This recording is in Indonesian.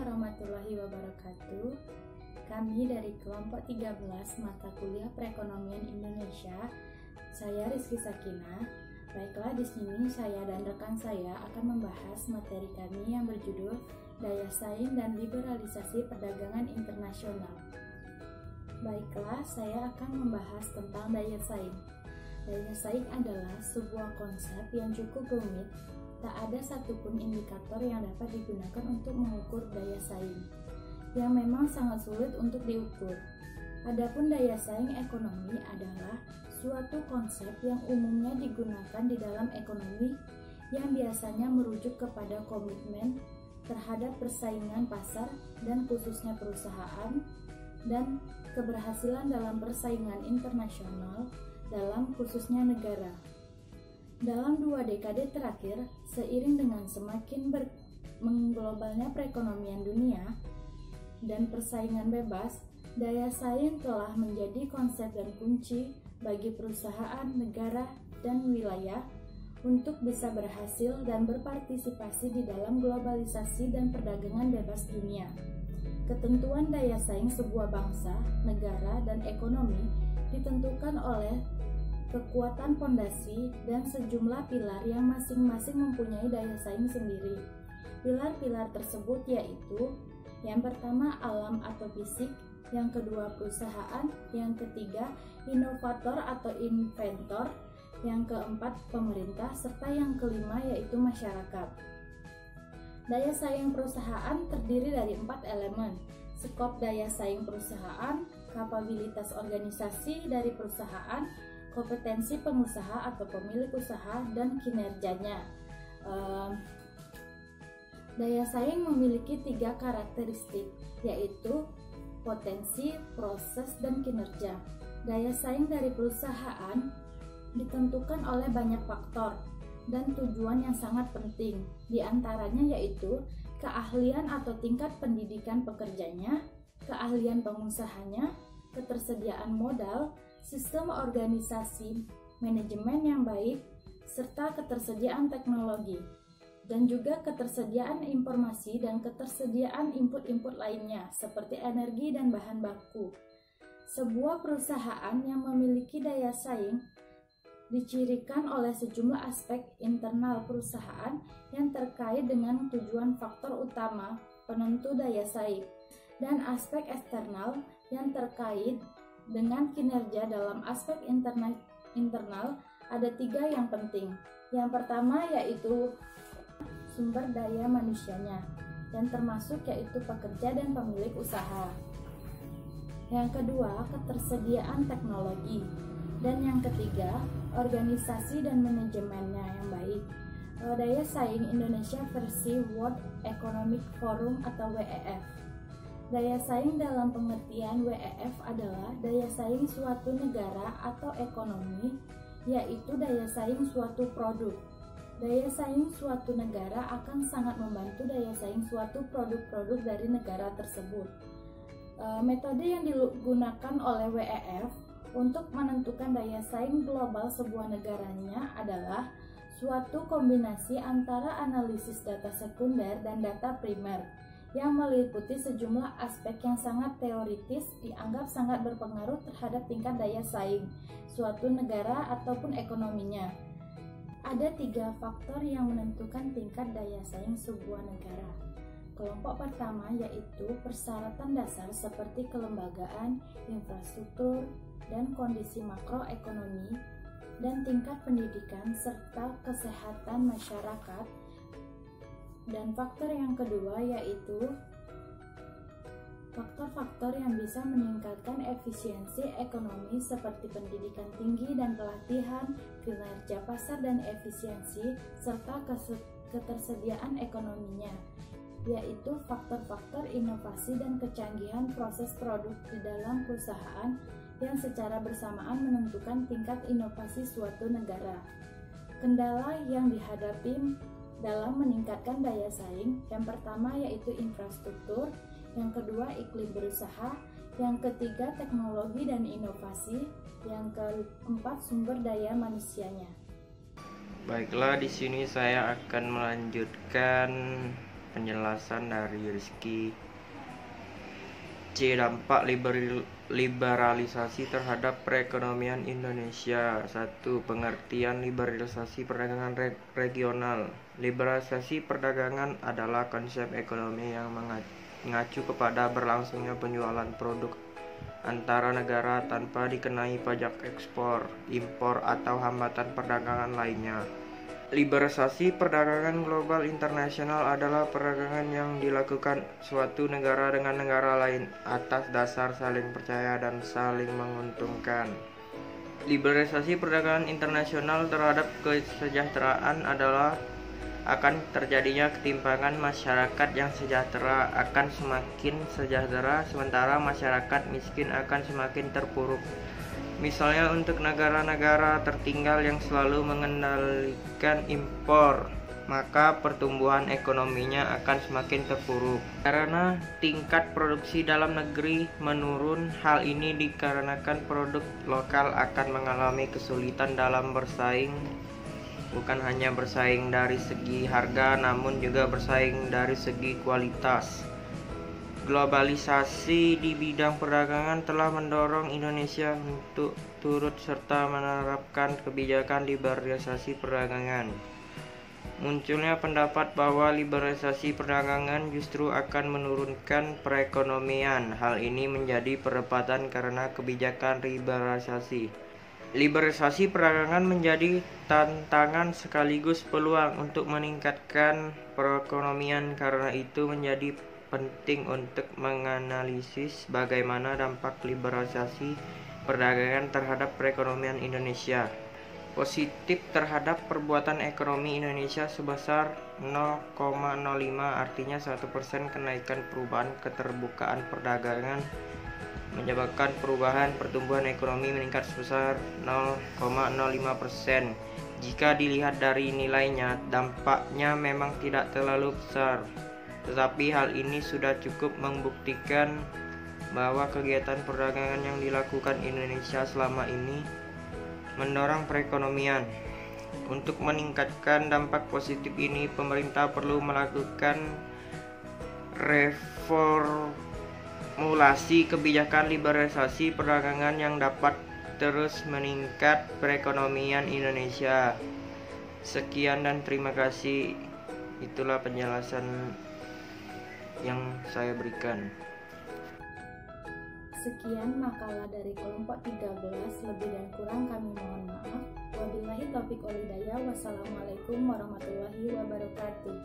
warahmatullahi wabarakatuh. Kami dari kelompok 13 mata kuliah Perekonomian Indonesia. Saya Rizky Sakinah. Baiklah, di sini saya dan rekan saya akan membahas materi kami yang berjudul Daya Saing dan Liberalisasi Perdagangan Internasional. Baiklah, saya akan membahas tentang daya saing. Daya saing adalah sebuah konsep yang cukup rumit. Tak ada satupun indikator yang dapat digunakan untuk mengukur daya saing, yang memang sangat sulit untuk diukur. Adapun daya saing ekonomi adalah suatu konsep yang umumnya digunakan di dalam ekonomi yang biasanya merujuk kepada komitmen terhadap persaingan pasar dan khususnya perusahaan dan keberhasilan dalam persaingan internasional dalam khususnya negara. Dalam 2 dekade terakhir, seiring dengan semakin mengglobalnya perekonomian dunia dan persaingan bebas, daya saing telah menjadi konsep dan kunci bagi perusahaan, negara, dan wilayah untuk bisa berhasil dan berpartisipasi di dalam globalisasi dan perdagangan bebas dunia. Ketentuan daya saing sebuah bangsa, negara, dan ekonomi ditentukan oleh kekuatan pondasi dan sejumlah pilar yang masing-masing mempunyai daya saing sendiri. Pilar-pilar tersebut yaitu: yang pertama alam atau fisik, yang kedua perusahaan, yang ketiga inovator atau inventor, yang keempat pemerintah, serta yang kelima yaitu masyarakat. Daya saing perusahaan terdiri dari 4 elemen: skop daya saing perusahaan, kapabilitas organisasi dari perusahaan, kompetensi pengusaha atau pemilik usaha, dan kinerjanya. Daya saing memiliki 3 karakteristik, yaitu potensi, proses, dan kinerja. Daya saing dari perusahaan ditentukan oleh banyak faktor dan tujuan yang sangat penting. Di antaranya yaitu keahlian atau tingkat pendidikan pekerjanya, keahlian pengusahanya, ketersediaan modal, sistem organisasi, manajemen yang baik, serta ketersediaan teknologi, dan juga ketersediaan informasi dan ketersediaan input-input lainnya seperti energi dan bahan baku. Sebuah perusahaan yang memiliki daya saing dicirikan oleh sejumlah aspek internal perusahaan yang terkait dengan tujuan faktor utama penentu daya saing, dan aspek eksternal yang terkait dengan kinerja. Dalam aspek internal ada 3 yang penting. Yang pertama yaitu sumber daya manusianya, dan termasuk yaitu pekerja dan pemilik usaha. Yang kedua, ketersediaan teknologi, dan yang ketiga, organisasi dan manajemennya yang baik. Daya saing Indonesia versi World Economic Forum atau WEF. Daya saing dalam pengertian WEF adalah daya saing suatu negara atau ekonomi, yaitu daya saing suatu produk. Daya saing suatu negara akan sangat membantu daya saing suatu produk-produk dari negara tersebut. Metode yang digunakan oleh WEF untuk menentukan daya saing global sebuah negaranya adalah suatu kombinasi antara analisis data sekunder dan data primer yang meliputi sejumlah aspek yang sangat teoritis dianggap sangat berpengaruh terhadap tingkat daya saing suatu negara ataupun ekonominya. Ada 3 faktor yang menentukan tingkat daya saing sebuah negara. Kelompok pertama yaitu persyaratan dasar seperti kelembagaan, infrastruktur, dan kondisi makroekonomi, dan tingkat pendidikan serta kesehatan masyarakat. Dan faktor yang kedua yaitu faktor-faktor yang bisa meningkatkan efisiensi ekonomi seperti pendidikan tinggi dan pelatihan, kinerja pasar dan efisiensi, serta ketersediaan ekonominya, yaitu faktor-faktor inovasi dan kecanggihan proses produk di dalam perusahaan yang secara bersamaan menentukan tingkat inovasi suatu negara. Kendala yang dihadapi dalam meningkatkan daya saing, yang pertama yaitu infrastruktur, yang kedua iklim berusaha, yang ketiga teknologi dan inovasi, yang keempat sumber daya manusianya. Baiklah, di sini saya akan melanjutkan penjelasan dari Rizky. C. Dampak liberalisasi terhadap perekonomian Indonesia. 1. Pengertian liberalisasi perdagangan regional. Liberalisasi perdagangan adalah konsep ekonomi yang mengacu kepada berlangsungnya penjualan produk antara negara tanpa dikenai pajak ekspor, impor, atau hambatan perdagangan lainnya. Liberalisasi perdagangan global internasional adalah perdagangan yang dilakukan suatu negara dengan negara lain atas dasar saling percaya dan saling menguntungkan. Liberalisasi perdagangan internasional terhadap kesejahteraan adalah akan terjadinya ketimpangan. Masyarakat yang sejahtera akan semakin sejahtera, sementara masyarakat miskin akan semakin terpuruk. Misalnya untuk negara-negara tertinggal yang selalu mengendalikan impor, maka pertumbuhan ekonominya akan semakin terpuruk. Karena tingkat produksi dalam negeri menurun, hal ini dikarenakan produk lokal akan mengalami kesulitan dalam bersaing, bukan hanya bersaing dari segi harga, namun juga bersaing dari segi kualitas. Globalisasi di bidang perdagangan telah mendorong Indonesia untuk turut serta menerapkan kebijakan liberalisasi perdagangan. Munculnya pendapat bahwa liberalisasi perdagangan justru akan menurunkan perekonomian. Hal ini menjadi perdebatan karena kebijakan liberalisasi. Liberalisasi perdagangan menjadi tantangan sekaligus peluang untuk meningkatkan perekonomian. Karena itu menjadi penting untuk menganalisis bagaimana dampak liberalisasi perdagangan terhadap perekonomian Indonesia. Positif terhadap perbuatan ekonomi Indonesia sebesar 0,05, artinya 1% kenaikan perubahan keterbukaan perdagangan menyebabkan perubahan pertumbuhan ekonomi meningkat sebesar 0,05%. Jika dilihat dari nilainya, dampaknya memang tidak terlalu besar. Tetapi hal ini sudah cukup membuktikan bahwa kegiatan perdagangan yang dilakukan Indonesia selama ini mendorong perekonomian. Untuk meningkatkan dampak positif ini, pemerintah perlu melakukan reformulasi kebijakan liberalisasi perdagangan yang dapat terus meningkat perekonomian Indonesia. Sekian dan terima kasih. Itulah penjelasan yang saya berikan. Sekian makalah dari kelompok 13, lebih dan kurang kami mohon maaf. Wabillahi taufiq wal hidayah. Wassalamualaikum warahmatullahi wabarakatuh.